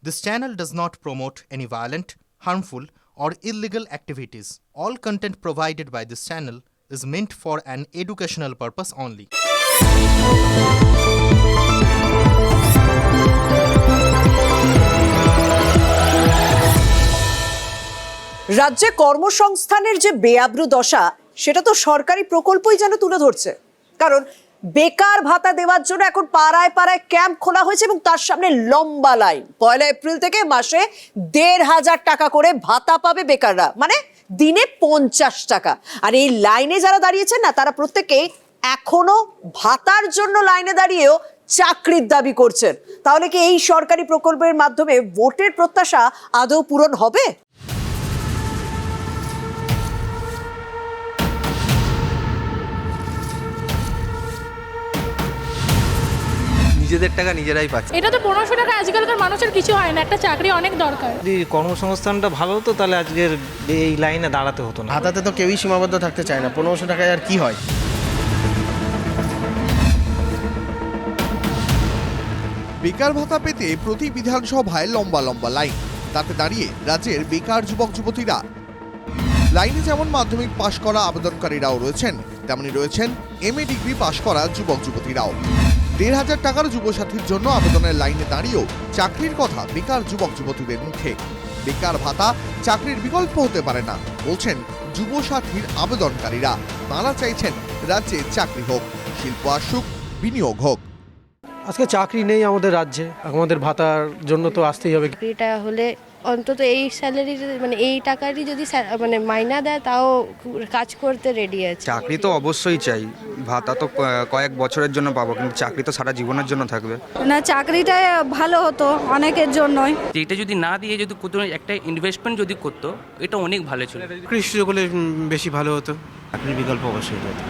This channel does not promote any violent, harmful, or illegal activities. All content provided by this channel is meant for an educational purpose only. রাজ্যে কর্মসংস্থানের যে বেআব্রু দশা সেটা তো সরকারি প্রকল্পই যেন তুলে ধরছে। কারণ বেকার ভাতা দেওয়ার জন্য এখন পাড়ায় পাড়ায় ক্যাম্প খোলা হয়েছে এবং তার সামনে লম্বা লাইন। 1 এপ্রিল থেকে মাসে 1,500 টাকা করে ভাতা পাবে বেকাররা, মানে দিনে 50 টাকা। আর এই লাইনে যারা দাঁড়িয়েছেন না, তারা প্রত্যেকেই এখনো ভাতার জন্য লাইনে দাঁড়িয়েও চাকরির দাবি করছেন। তাহলে কি এই সরকারি প্রকল্পের মাধ্যমে ভোটের প্রত্যাশা আদৌ পূরণ হবে? নিজেদের টাকা নিজেরাই পাচ্ছে। এটা তো 1500 টাকা আজকালকার মানুষের কিছু হয় না, একটা চাকরি অনেক দরকার। যদি কর্মসংস্থানটা ভালো হতো তাহলে আজকের এই লাইনে দাঁড়াতে হতো না। ভাতাতে তো কেউই সীমাবদ্ধ থাকতে চায় না, 1500 টাকায় আর কি হয়। বেকার ভাতা পেতে প্রতি বিধানসভায় লম্বা লম্বা লাইন, তাতে দাঁড়িয়ে রাজ্যের বেকার যুবক যুবতীরা। লাইনে যেমন মাধ্যমিক পাশ করা আবেদনকারীরাও রয়েছেন, তেমনি রয়েছেন MA ডিগ্রি পাশ করা যুবক যুবতীরাও। 1,500 টাকার যুবসাথীর জন্য আবেদনের লাইনে দাঁড়িয়েও চাকরির কথা বেকার যুবক যুবতীদের মুখে। বেকার ভাতা চাকরির বিকল্প হতে পারে না বলছেন যুবসাথীর আবেদনকারীরা। তাঁরা চাইছেন রাজ্যে চাকরি হোক, শিল্প আসুক, বিনিয়োগ হোক। আজকে চাকরি নেই আমাদের রাজ্যে, আমাদের ভাতার জন্য তো আসতেই হবে। চাকরিটা হলে অন্তত এই স্যালারি মানে এই টাকারই যদি মানে মাইনা দেয় তাও কাজ করতে রেডি আছে। চাকরি তো অবশ্যই চাই, ভাতা তো কয়েক বছরের জন্য পাবো, কিন্তু চাকরি তো সারা জীবনের জন্য থাকবে না। চাকরিটা ভালো হতো অনেকের জন্যই। এটা যদি না দিয়ে যদি কোনো একটা ইনভেস্টমেন্ট যদি করতো, এটা অনেক ভালো ছিল। কৃষি হলে বেশি ভালো হতো, চাকরির বিকল্প অবশ্যই হতো।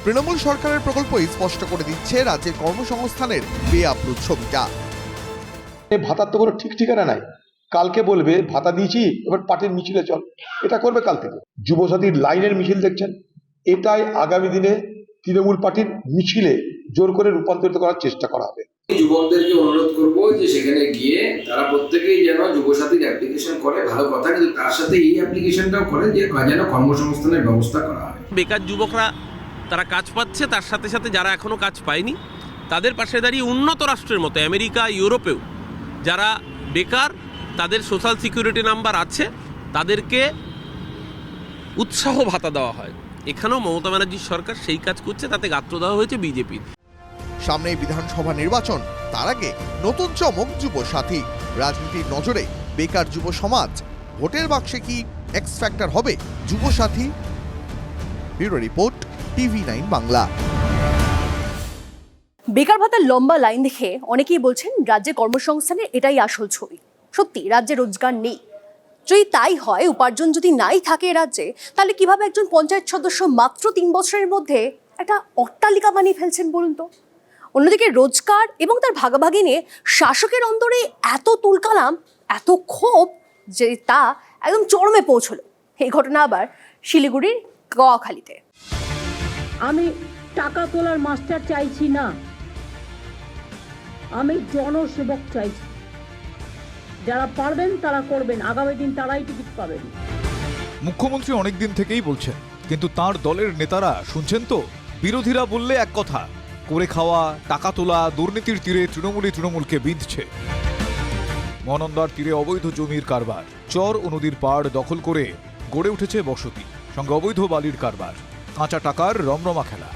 তৃণমূল সরকারের প্রকল্পই স্পষ্ট করে দিচ্ছে রাজ্যের কর্মসংস্থানের বেআপ্লু ছবিটা। ভাতার তো কোনো ঠিক ঠিকানা নাই। কালকে বলবে ভাতা দিয়েছি, এবার পার্টির মিছিলে চল, এটা করবে কাল থেকে। যুবসাথীর লাইনের মিছিল দেখছেন, এটাই আগামী দিনে তৃণমূল পার্টির মিছিলে জোর করে রূপান্তরিত করার চেষ্টা করা হবে। যুবকদেরকে অনুরোধ করবো যে সেখানে গিয়ে তারা প্রত্যেকেই যেন যুবসাথীর অ্যাপ্লিকেশন করে, ভালো কথা, কিন্তু তার সাথে এই অ্যাপ্লিকেশনটাও করে যে যেন কর্মসংস্থানের ব্যবস্থা করা হয়। বেকার যুবকরা তারা কাজ পাচ্ছে, তার সাথে সাথে যারা এখনো কাজ পায়নি তাদের পাশে দাঁড়িয়ে উন্নত রাষ্ট্রের মতো আমেরিকা, ইউরোপেও যারা বেকার, তাদের সোশ্যাল সিকিউরিটি নাম্বার আছে, তাদেরকে উৎসাহ ভাতা দেওয়া হয়। এখানেও মমতা ব্যানার্জির সরকার সেই কাজ করছে, তাতে গাত্র দেওয়া হয়েছে বিজেপির। সামনেই বিধানসভা নির্বাচন, তার আগে নতুন চমক যুবসাথী। রাজনীতির নজরে বেকার যুব সমাজ, ভোটের বাক্সে কি এক্স ফ্যাক্টর হবে Yuvasathi? Bureau report, TV9 Bangla. বেকার ভাতার লম্বা লাইন দেখে অনেকেই বলছেন রাজ্যে কর্মসংস্থানের এটাই আসল ছবি। সত্যি রাজ্যে রোজগার নেই। যদি তাই হয়, উপার্জন যদি নাই থাকে রাজ্যে, তাহলে কিভাবে একজন পঞ্চায়েত সদস্য মাত্র 3 বছরের মধ্যে একটা অট্টালিকা বানিয়ে ফেলছেন বলুন তো? অন্যদিকে রোজগার এবং তার ভাগাভাগি নিয়ে শাসকের অন্তরে এত তুলকালাম, এত ক্ষোভ যে তা একদম চরমে পৌঁছলো। এই ঘটনা আবার শিলিগুড়ির গোয়াখালীতে। আমি টাকা তোলার মাস্টার চাইছি না, আমি জনসেবক চাইছি। যারা পারবেন তারা করবেন, আগামী দিন তারাই টিকিট পাবেন। মুখ্যমন্ত্রী অনেক দিন থেকেই বলছেন, কিন্তু তার দলের নেতারা শুনছেন তো? বিরোধীরা বললে এক কথা, করে খাওয়া, টাকা তোলা, দুর্নীতির তীরে তৃণমূলকে বিঁধছে। মহানন্দার তীরে অবৈধ জমির কারবার, চর ও নদীর পাড় দখল করে গড়ে উঠেছে বসতি, সঙ্গে অবৈধ বালির কারবার, কাঁচা টাকার রমরমা খেলা।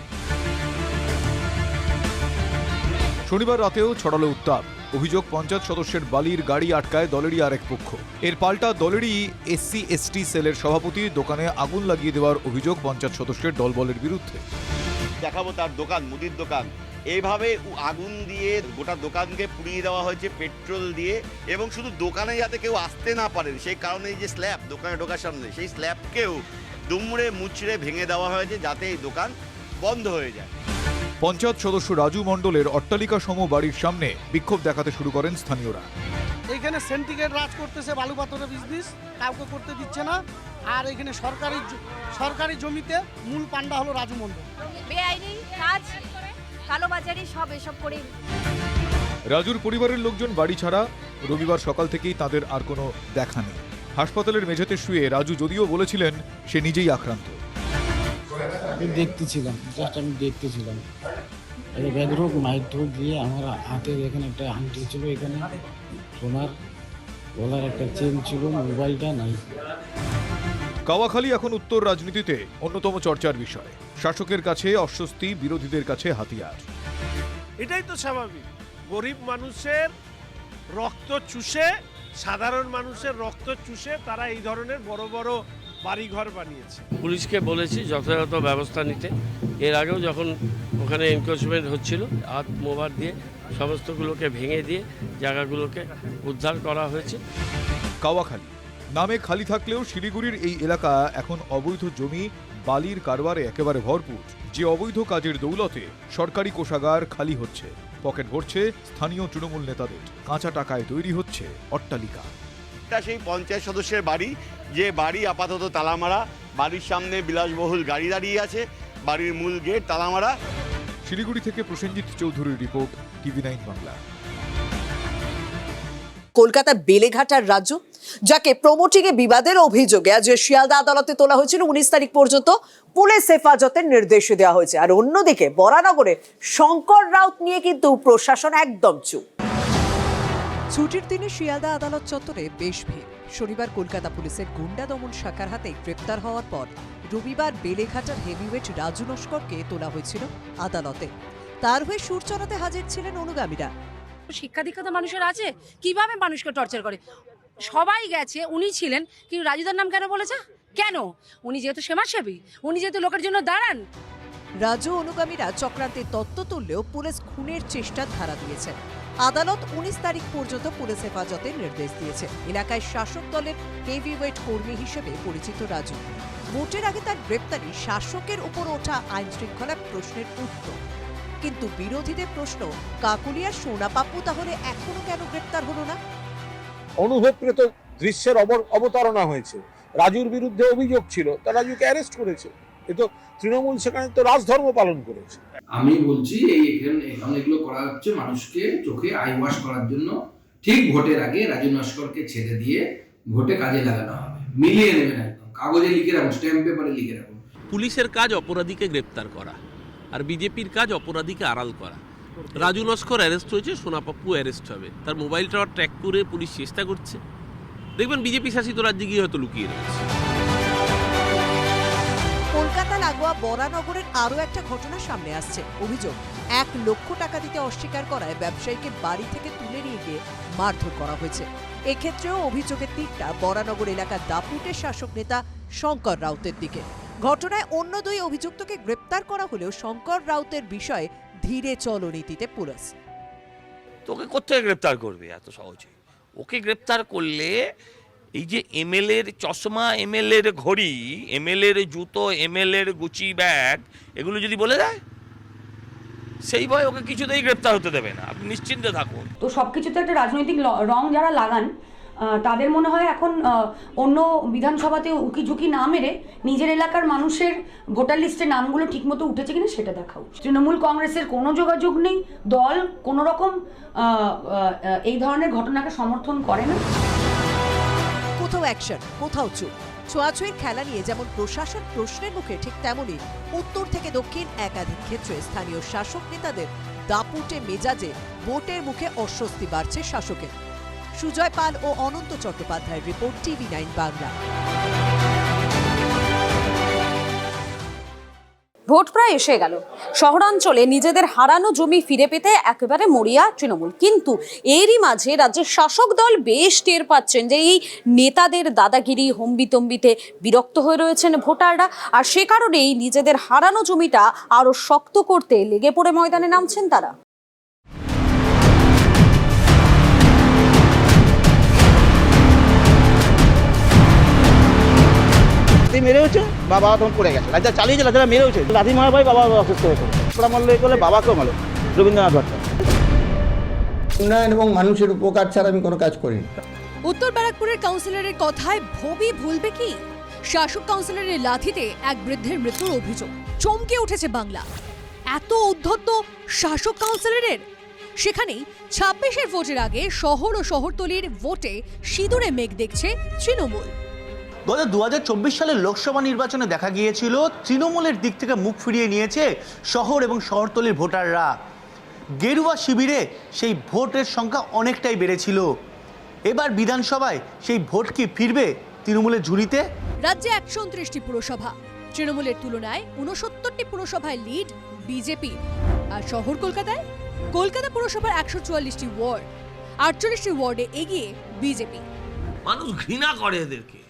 শনিবার রাতেও ছড়ালো উত্তাপ। অভিযোগ, পঞ্চায়েত সদস্যের বালির গাড়ি আটকায় দলেরই আরেক পক্ষ। এর পাল্টা দলেরই SC/ST সেলের সভাপতি দোকানে আগুন লাগিয়ে দেওয়ার অভিযোগ পঞ্চায়েত সদস্যের দলবলের বিরুদ্ধে। দেখাবো তার দোকান, মুদির দোকান, এইভাবে আগুন দিয়ে গোটা দোকানকে পুড়িয়ে দেওয়া হয়েছে পেট্রোল দিয়ে, এবং শুধু দোকানে যাতে কেউ আসতে না পারে সেই কারণে যে স্ল্যাব দোকানে ঢোকার সামনে, সেই স্ল্যাবকেও দুমড়ে মুচড়ে ভেঙে দেওয়া হয়েছে যাতে এই দোকান বন্ধ হয়ে যায়। পঞ্চায়েত সদস্য রাজু মণ্ডলের অট্টালিকা সম বাড়ির সামনে বিক্ষোভ দেখাতে শুরু করেন স্থানীয়রা। এখানে সেন্টিগ্রেড রাজ করতেছে, বালু পাথরের বিজনেস কাউকে করতে দিচ্ছে না। আর এখানে সরকারি জমিতে মূল পান্ডা হলো রাজু মণ্ডল। বেআইনি কাজ, কালোবাজারি সব এসব করে। রাজুর পরিবারের লোকজন বাড়ি ছাড়া, রবিবার সকাল থেকেই তাদের আর কোনো দেখা নেই। হাসপাতালের মেঝেতে শুয়ে রাজু যদিও বলেছিলেন সে নিজেই আক্রান্ত। দেখতেছিলাম, জাস্ট আমি দেখতেছিলাম। ব্যাগরোগ মাইট্রো দিয়ে আমার হাতের এখানে একটা আংটি ছিল, এখানে সোনার গলার একটা চেন ছিল, মোবাইলটা নাই। কাওয়াখালী এখন উত্তর রাজনীতিতে অন্যতম চর্চার বিষয়। শাসকের কাছে অস্বস্তি, বিরোধীদের কাছে হাতিয়ার। এটাই তো স্বাভাবিক। গরিব মানুষের রক্ত চুষে, সাধারণ মানুষের রক্ত চুষে তারা এই ধরনের বড় বড় বাড়িঘর বানিয়েছে। পুলিশকে বলেছি যথাযথ ব্যবস্থা নিতে। এর আগেও যখন ওখানে এনক্রোচমেন্ট হচ্ছিল, হাত মোবার দিয়ে সমস্তগুলোকে ভেঙে দিয়ে জায়গাগুলোকে উদ্ধার করা হয়েছে। কাওয়াখালী নামে খালি থাকলেও শিলিগুড়ির এই এলাকা এখন অবৈধ জমি, বালির কারবারে একেবারে ভরপুর। যে অবৈধ কাজের দৌলতে সরকারি কোষাগার খালি হচ্ছে, পকেট ভরছে স্থানীয় তৃণমূল নেতাদের, কাঁচা টাকায় তৈরি হচ্ছে অট্টালিকা। এটা সেই পঞ্চায়েত সদস্যের বাড়ি, যে বাড়ি আপাতত তালামারা। বাড়ির সামনে বিলাসবহুল গাড়ি দাঁড়িয়ে আছে, বাড়ির মূল গেট তালামারা। শিলিগুড়ি থেকে প্রসেনজিৎ চৌধুরীর রিপোর্ট, TV9 বাংলা। কলকাতা বেলেঘাটার রাজ্য, যাকে প্রমোটিংয়ে বিবাদের অভিযোগে আজ শিয়ালদা আদালতে তোলা হয়েছিল 19 তারিখ পর্যন্ত পুলিশ হেফাজতের নির্দেশ দেওয়া হয়েছে। আর অন্যদিকে বরানগরে শঙ্কর রাউত নিয়ে কিন্তু প্রশাসন একদম চুপ। ছুটির দিনে শিয়ালদা আদালত চত্বরে বেশ ভিড়। শনিবার কলকাতা পুলিশের গুন্ডা দমন শাখার হাতে গ্রেপ্তার হওয়ার পর রবিবার বেলেঘাটার হেভিওয়েট রাজু নস্করকে তোলা হয়েছিল আদালতে। তার হয়ে সুর চড়াতে হাজির ছিলেন অনুগামীরা। শিক্ষা দীক্ষা তো মানুষের আছে, কিভাবে মানুষকে টর্চার করে। সবাই গেছে, উনি ছিলেন, কিন্তু রাজুদার নাম কেন বলেছে? কেন? উনি যেহেতু সমাজসেবী, উনি যেহেতু লোকের জন্য দাঁড়ান। রাজু অনুগামীরা চক্রান্তের তত্ত্ব তুললেও পুলিশ খুনের চেষ্টার ধারা দিয়েছে। আদালত 19 তারিখ পর্যন্ত পুলিশ হেফাজতের নির্দেশ দিয়েছে। এলাকায় শাসক দলের হেভিওয়েট কর্মী হিসেবে পরিচিত রাজু। ভোটের আগে তার গ্রেপ্তারি শাসকের উপর ওঠা আইন শৃঙ্খলার প্রশ্নের উত্তর। কিন্তু বিরোধীদের প্রশ্ন, কাকুলিয়ার সোনাপাপ্পু তাহলে এখনো কেন গ্রেপ্তার হলো না? অনুভবকৃত দৃশ্যের অবতারণা হয়েছে। রাজুর বিরুদ্ধে অভিযোগ ছিল, তা রাজুকে অ্যারেস্ট করেছে। এ তো তৃণমূল সেখানে তো রাজধর্ম পালন করেছে। আমি বলছি এখন এগুলো করা হচ্ছে মানুষকে চোখে আই ওয়াশ করার জন্য। ঠিক ভোটের আগে রাজু নস্করকে ছেড়ে দিয়ে ভোটে কাজে লাগানো হবে। মিলিয়ে নেবেন, একদম কাগজে লিখে রাখুন, স্ট্যাম্প পেপারে লিখে রাখুন। পুলিশের কাজ অপরাধীকে গ্রেপ্তার করা, আর বিজেপির কাজ অপরাধীকে আড়াল করা। রাজু নস্কর অ্যারেস্ট হয়েছে, সোনাপাপ্পু অ্যারেস্ট হবে। তার মোবাইল টাওয়ার ট্র্যাক করে পুলিশ চেষ্টা করছে। দেখবেন বিজেপি শাসিত রাজ্যে গিয়ে হয়তো লুকিয়ে রয়েছে। কলকাতা লাগোয়া বরানগরের আরও একটা ঘটনা সামনে আসছে। অভিযোগ, 1 লক্ষ টাকা দিতে অস্বীকার করায় ব্যবসায়ীকে বাড়ি থেকে তুলে নিয়ে গিয়ে মারধর করা হয়েছে। এক্ষেত্রেও অভিযোগের তীরটা বরানগর এলাকার দাপুটের শাসক নেতা শঙ্কর রাউতের দিকে। ঘটনায় অন্য 2 অভিযুক্তকে গ্রেপ্তার করা হলেও শঙ্কর রাউতের বিষয়ে ধীরে চলনীতিতে পুলিশ। তোকে কোথায় গ্রেপ্তার করবে এত সহজে? ওকে গ্রেপ্তার করলে এই যে এমএলএর চশমা, এমএলএর ঘড়ি, এমএলএর জুতো, এমএলএর গুচি ব্যাগ, এগুলো যদি বলে দেয়, সেই ভয় ওকে কিছুতেই গ্রেপ্তার হতে দেবে না। আপনি নিশ্চিন্তে থাকুন। তো সবকিছুতে একটা রাজনৈতিক রং যারা লাগান, তাদের মনে হয় এখন অন্য বিধানসভাতে উকিঝুঁকি না মেরে নিজের এলাকার মানুষের ভোটার লিস্টের নামগুলো ঠিকমতো উঠেছে কিনা সেটা দেখা উচিত। তৃণমূল কংগ্রেসের কোনো যোগাযোগ নেই, দল কোনো রকম এই ধরনের ঘটনাকে সমর্থন করে না। কোথাও অ্যাকশন, কোথাও চুপ। ছোঁয়াছুঁয়ির খেলা নিয়ে যেমন প্রশাসন প্রশ্নের মুখে, ঠিক তেমনই উত্তর থেকে দক্ষিণ একাধিক ক্ষেত্রে স্থানীয় শাসক নেতাদের দাপুটে মেজাজে ভোটের মুখে অস্বস্তি বাড়ছে শাসকের। সুজয় পাল ও অনন্ত চট্টোপাধ্যায়ের রিপোর্ট, TV9 বাংলা। ভোট প্রায় এসে গেল। শহরাঞ্চলে নিজেদের হারানো জমি ফিরে পেতে একেবারে মরিয়া তৃণমূল। কিন্তু এরই মাঝে রাজ্যের শাসক দল বেশ টের পাচ্ছেন যে এই নেতাদের দাদাগিরি, হম্বিতম্বিতে বিরক্ত হয়ে রয়েছেন ভোটাররা। আর সে কারণেই নিজেদের হারানো জমিটা আরো শক্ত করতে লেগে পড়ে ময়দানে নামছেন তারা। মেরে হচ্ছে, বাবা তখন পড়ে গেছে, রাজা চালিয়েছে, রাজারা মেরে হচ্ছে, লাঠি মারা ভাই বাবা অসুস্থ হয়েছে, ওরা মারলে করলে বাবাকেও মারলো, রবীন্দ্রনাথ ভট্টাচার্য। উন্নয়ন এবং মানুষের উপকার ছাড়া আমি কোনো কাজ করিনি। উত্তর ব্যারাকপুরের কাউন্সিলরের কথায় ভবি ভুলবে কি? শাসক কাউন্সিলরের লাথিতে এক বৃদ্ধের মৃত্যুর অভিযোগ। চমকে উঠেছে বাংলা। এত উদ্ধত শাসক কাউন্সিলরের। সেখানেই 26-এর ভোটের আগে শহর ও শহরতলির ভোটে সিঁদুরে মেঘ দেখছে তৃণমূল। গত 2024 সালের লোকসভা নির্বাচনে দেখা গিয়েছিল তৃণমূলের দিক থেকে মুখ ফিরিয়ে নিয়েছে শহর এবং শহরতলির ভোটাররা। গেরুয়া শিবিরে সেই ভোটের সংখ্যা অনেকটাই বেড়েছিল। এবার বিধানসভায় সেই ভোট কি ফিরবে তৃণমূলের ঝুলিতে? রাজ্যে 129টি পুরসভা, তৃণমূলের তুলনায় 69টি পুরসভায় লিড বিজেপি। আর শহর কলকাতা পুরসভার 144টি ওয়ার্ড, 48টি ওয়ার্ডে এগিয়ে বিজেপি। মানুষ ঘৃণা করে এদেরকে।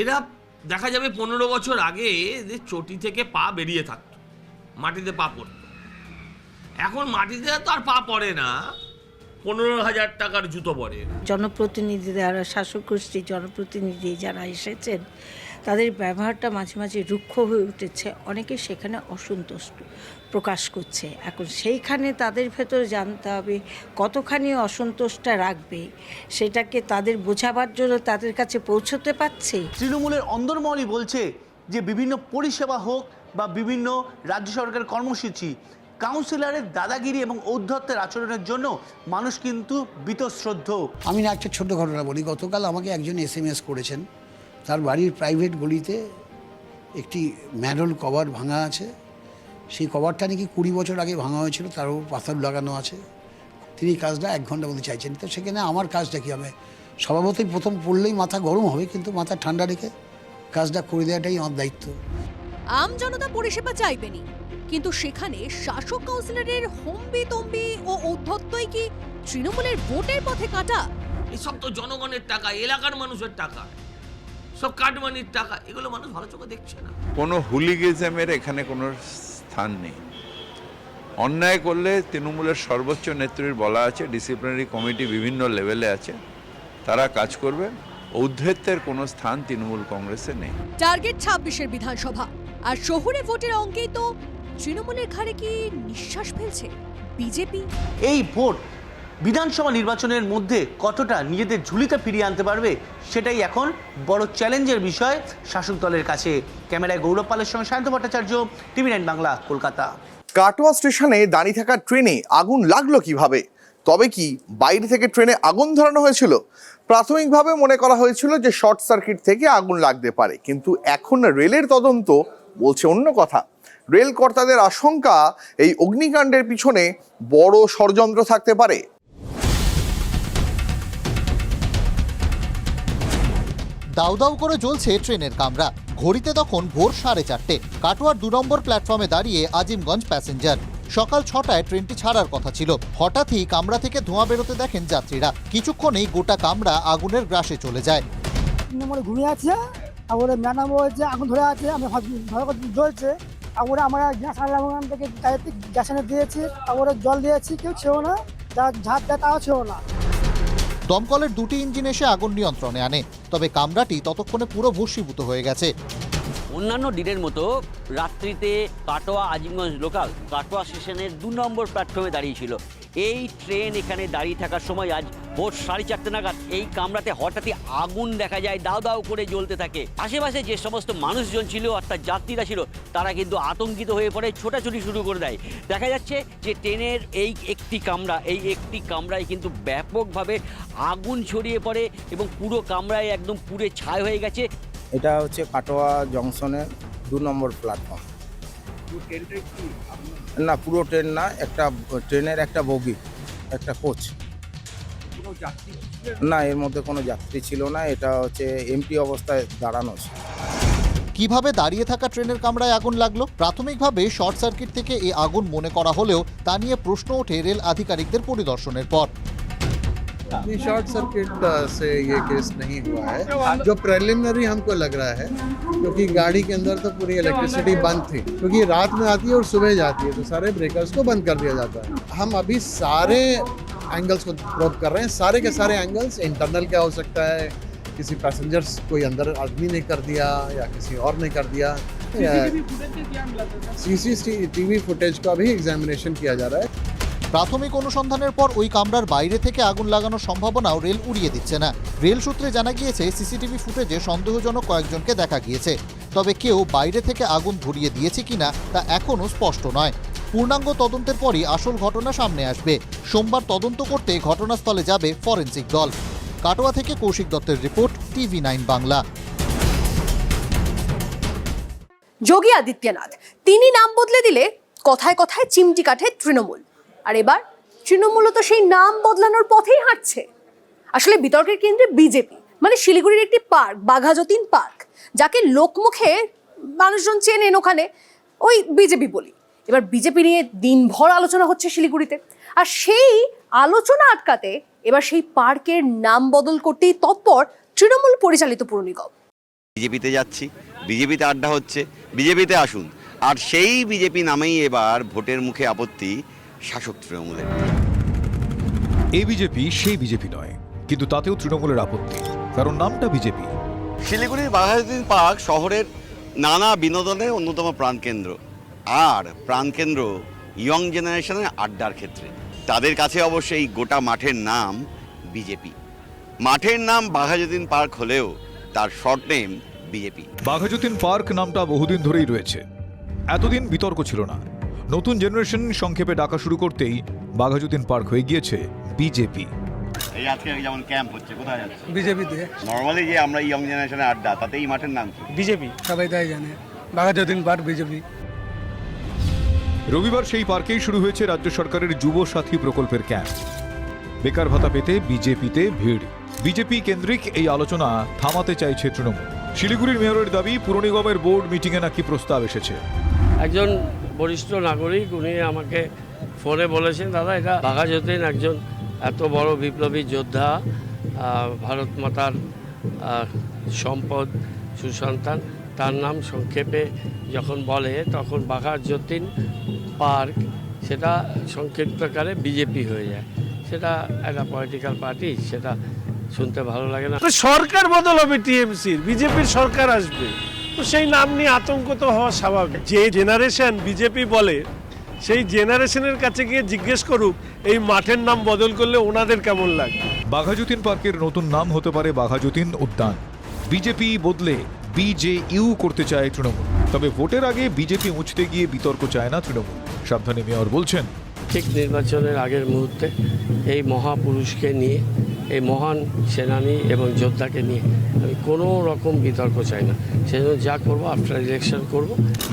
এরা দেখা যাবে 15 বছর আগে এদের চটি থেকে পা বেরিয়ে থাকতো, মাটিতে পা পড়তো। এখন মাটিতে তো আর পা পড়ে না, 15,000 টাকার জুতো পরে। জনপ্রতিনিধিরা, শাসক গোষ্ঠীর জনপ্রতিনিধি যারা এসেছেন তাদের ব্যবহারটা মাঝে মাঝে রুক্ষ হয়ে উঠেছে। অনেকে সেখানে অসন্তোষ প্রকাশ করছে। এখন সেইখানে তাদের ভেতরে জানতে হবে কতখানি অসন্তোষটা রাখবে, সেটাকে তাদের বোঝাবার জন্য তাদের কাছে পৌঁছতে পারছে। তৃণমূলের অন্দরমহলই বলছে যে বিভিন্ন পরিষেবা হোক বা বিভিন্ন রাজ্য সরকারের কর্মসূচি, কাউন্সিলরের দাদাগিরি এবং ঔদ্ধত্যের আচরণের জন্য মানুষ কিন্তু বীতশ্রদ্ধ। আমি একটা ছোট্ট ঘটনা বলি। গতকাল আমাকে একজন SMS করেছেন, তার বাড়ির প্রাইভেট গলিতে একটি ম্যানহোল কভার ভাঙা আছে। সেই কভারটা নাকি 20 বছর আগে ভাঙা হয়েছিল, তার উপর পাথর লাগানো আছে। তিনি কাজটা 1 ঘন্টার মধ্যে চাইছেন। তো সেখানে আমার কাজটা কী হবে? স্বভাবতই প্রথম পড়লেই মাথা গরম হবে, কিন্তু মাথা ঠান্ডা রেখে কাজটা করে দেওয়াটাই আমার দায়িত্ব। আম জনতা পরিষেবা চাইবেনি, কিন্তু সেখানে শাসক কাউন্সিলরের হম্বিতম্বি ও ঔদ্ধত্যই কি তৃণমূলের ভোটের পথে কাটা? এসব তো জনগণের টাকা, এলাকার মানুষের টাকা, সব কাটমানির টাকা। এগুলো মানুষ ভালো চোখে দেখছে না। কোনো হুলিগিজমের এখানে কোনো স্থান নেই। অন্যায় করলে তৃণমূলের সর্বোচ্চ নেতৃত্বের বলা আছে, ডিসিপ্লিনারি কমিটি বিভিন্ন লেভেলে আছে, তারা কাজ করবে। ঔদ্ধত্যের কোনো স্থান তৃণমূল কংগ্রেসে নেই। টার্গেট 26-এর বিধানসভা, আর শহুরে ভোটের অঙ্কেই তো তৃণমূলের ঘাড়ে কি নিঃশ্বাস ফেলছে বিজেপি? এই ভোট বিধানসভা নির্বাচনের মধ্যে কতটা নিজেদের ঝুলিতে ফিরিয়ে আনতে পারবে, সেটাই এখন বড় চ্যালেঞ্জের বিষয় শাসক দলের কাছে। ক্যামেরায় গৌরব পালের সঙ্গে সায়ন্ত ভট্টাচার্য, TV9 বাংলা, কলকাতা। কাটোয়া স্টেশনে দাঁড়িয়ে থাকা ট্রেনে আগুন লাগলো কিভাবে? তবে কি বাইরে থেকে ট্রেনে আগুন ধরানো হয়েছিল? প্রাথমিকভাবে মনে করা হয়েছিল যে শর্ট সার্কিট থেকে আগুন লাগতে পারে, কিন্তু এখন রেলের তদন্ত বলছে অন্য কথা। রেল কর্তাদের আশঙ্কা এই অগ্নিকাণ্ডের পিছনে বড় ষড়যন্ত্র থাকতে পারে। দাউ দাউ করে জ্বলছে ট্রেনের কামরা। ঘড়িতে তখন ভোর 4:30। কাটোয়ার 2 নম্বর প্ল্যাটফর্মে দাঁড়িয়ে আজিমগঞ্জ প্যাসেঞ্জার। সকাল 6টায় ট্রেনটি ছাড়ার কথা ছিল। হঠাৎই কামরা থেকে ধোঁয়া বেরোতে দেখেন যাত্রীরা। কিছুক্ষণেই গোটা কামরা আগুনের গ্রাসে চলে যায়। ঘুমিয়ে আছে, তারপরে ম্যাডাম বলছে আগুন ধরে আছে, আমি জ্বলছে। তারপরে আমরা গ্যাস আনলাম থেকে গ্যাস এনে দিয়েছি, তারপরে জল দিয়েছি, কেউ ছিল না, যারা ঝাঁপ দেয় তাও ছিল না। দমকলের 2টি ইঞ্জিন এসে আগুন নিয়ন্ত্রণে আনে, তবে কামরাটি ততক্ষণে পুরো ভস্মীভূত হয়ে গেছে। অন্যান্য দিনের মতো রাত্রিতে কাটোয়া আজিমগঞ্জ লোকাল কাটোয়া স্টেশনের 2 নম্বর প্ল্যাটফর্মে দাঁড়িয়েছিল। এই ট্রেন এখানে দাঁড়িয়ে থাকার সময় আজ ভোর 4:30 নাগাদ এই কামরাতে হঠাৎই আগুন দেখা যায়, দাউ দাউ করে জ্বলতে থাকে। আশেপাশে যে সমস্ত মানুষজন ছিল অর্থাৎ যাত্রীরা ছিল, তারা কিন্তু আতঙ্কিত হয়ে পড়ে, ছোটাছুটি শুরু করে দেয়। দেখা যাচ্ছে যে ট্রেনের এই একটি কামরায় কিন্তু ব্যাপকভাবে আগুন ছড়িয়ে পড়ে এবং পুরো কামরায় একদম পুড়ে ছাই হয়ে গেছে। এটা হচ্ছে কাটোয়া জংশনের 2 নম্বর প্ল্যাটফর্ম। না, পুরো ট্রেন না, একটা ট্রেনের একটা বগি, একটা কোচ। না, এর মধ্যে কোনো যাত্রী ছিল না, এটা হচ্ছে এমটি অবস্থায় দাঁড়ানো। কিভাবে দাঁড়িয়ে থাকা ট্রেনের কামরায় আগুন লাগলো? প্রাথমিকভাবে শর্ট সার্কিট থেকে এই আগুন মনে করা হলেও তা নিয়ে প্রশ্ন ওঠে রেল আধিকারিকদের পরিদর্শনের পর। शॉर्ट सर्किट से ये केस नहीं हुआ है, जो प्रिलिमिनरी हमको लग रहा है, क्योंकि गाड़ी के अंदर तो पूरी इलेक्ट्रिसिटी बंद थी, क्योंकि रात में आती है और सुबह जाती है, तो सारे ब्रेकर्स को बंद कर दिया जाता है। हम अभी सारे एंगल्स को प्रोब कर रहे हैं, सारे के सारे एंगल्स। इंटरनल क्या हो सकता है, किसी पैसेंजर्स कोई अंदर आदमी ने कर दिया या किसी और ने कर दिया। सीसीटीवी फुटेज का भी एग्जामिनेशन किया जा रहा है। প্রাথমিক অনুসন্ধানের পর ওই কামরার বাইরে থেকে আগুন লাগানোর সম্ভাবনাও রেল উড়িয়ে দিচ্ছে না। রেল সূত্রে জানা গিয়েছে সিসিটিভি ফুটেজে সন্দেহজনক কয়েকজনকে দেখা গিয়েছে, তবে কেউ বাইরে থেকে আগুন ধরিয়ে দিয়েছে কিনা তা এখনও স্পষ্ট নয়। পূর্ণাঙ্গ তদন্তের পরই আসল ঘটনা সামনে আসবে। সোমবার তদন্ত করতে ঘটনাস্থলে যাবে ফরেনসিক দল। কাটোয়া থেকে কৌশিক দত্তের রিপোর্ট, TV9 বাংলা। যোগী আদিত্যনাথ তিনি নাম বদলে দিলে কথায় কথায় চিমটি কাটে তৃণমূল, আর এবার তৃণমূলও তো সেই নাম বদলানোর পথেই হাঁটছে। আসলে বিতর্কের কেন্দ্রে বিজেপি, মানে শিলিগুড়ির একটি পার্ক, বাঘাযতীন পার্ক, যাকে লোকমুখে মানুষজন চেনেন ওখানে, ওই বিজেপি বলি। এবার বিজেপি নিয়ে দিনভর আলোচনা হচ্ছে শিলিগুড়িতে, আর সেই আলোচনা আটকাতে এবার সেই পার্কের নাম বদল করতেই তৎপর তৃণমূল পরিচালিত পুর নিগম। বিজেপিতে যাচ্ছি, বিজেপিতে আড্ডা হচ্ছে, বিজেপিতে আসুন। আর সেই বিজেপি নামেই এবার ভোটের মুখে আপত্তি শাসক তৃণমূলের। এই বিজেপি সেই বিজেপি নয়, কিন্তু তাতেও তৃণমূলের আপত্তি, কারণ নামটা বিজেপি। শিলিগুড়ির বাঘাযতীন পার্ক শহরের নানা বিনোদনের অন্যতম প্রাণকেন্দ্র, আর প্রাণকেন্দ্র ইয়ং জেনারেশনের আড্ডার ক্ষেত্রে। তাদের কাছে অবশ্যই গোটা মাঠের নাম বিজেপি। মাঠের নাম বাঘাযতীন পার্ক হলেও তার short name BJP. Baghajatin park নামটা বহুদিন ধরেই রয়েছে, এতদিন বিতর্ক ছিল না। নতুন জেনারেশন সংক্ষেপে ডাকা শুরু করতেই বাঘাযতীন পার্ক হয়ে গিয়েছে বিজেপি। এই আজকে যেমন ক্যাম্প হচ্ছে, কোথায় যাচ্ছে? বিজেপিতে। নর্মালি যে আমরা ইয়ং জেনারেশনের আড্ডা, তাতে এই মাঠের নাম কি? বিজেপি, সবাই তাই জানে। Baghajatin park BJP. রবিবার সেই পার্কেই শুরু হয়েছে রাজ্য সরকারের যুব সাথী প্রকল্পের ক্যাম্প। বেকার ভাতা পেতে বিজেপিতে ভিড়। বিজেপি কেন্দ্রিক এই আলোচনা থামাতে চাইছে তৃণমূল। শিলিগুড়ির মেয়রের দাবি, পুর নিগমের বোর্ড মিটিংয়ে নাকি প্রস্তাব এসেছে। একজন বরিষ্ঠ নাগরিক উনি আমাকে ফোনে বলেছেন, দাদা এটা বাঘাযতীন একজন এত বড় বিপ্লবী যোদ্ধা, ভারত মাতার সম্পদ, সুসন্তান, তার নাম সংক্ষেপে যখন বলে তখন বাঘাযতীন পার্ক সেটা সংক্ষিপ্তকারে বিজেপি হয়ে যায়। সেটা একটা পলিটিক্যাল পার্টি, সেটা শুনতে ভালো লাগে না। সরকার বদল হবে টিএমসির, বিজেপির সরকার আসবে, তো সেই নাম নিয়ে আতঙ্ক তো হওয়া স্বাভাবিক। যে জেনারেশন বিজেপি বলে সেই জেনারেশনের কাছে গিয়ে জিজ্ঞেস করুক এই মাঠের নাম বদল করলে ওনাদের কেমন লাগে। বাঘাযতীন পার্কের নতুন নাম হতে পারে বাঘাযতীন উদ্যান। বিজেপি বদলে BJU করতে চায় তৃণমূল, তবে ভোটের আগে বিজেপি মুছতে গিয়ে বিতর্ক চায় না তৃণমূল। সাবধানে মেয়র বলছেন, ঠিক নির্বাচনের আগের মুহূর্তে এই মহাপুরুষকে নিয়ে, এই মহান সেনানী এবং যোদ্ধাকে নিয়ে আমি কোনো রকম বিতর্ক চাই না। সেজন্য যা করবো আফটার ইলেকশন করব।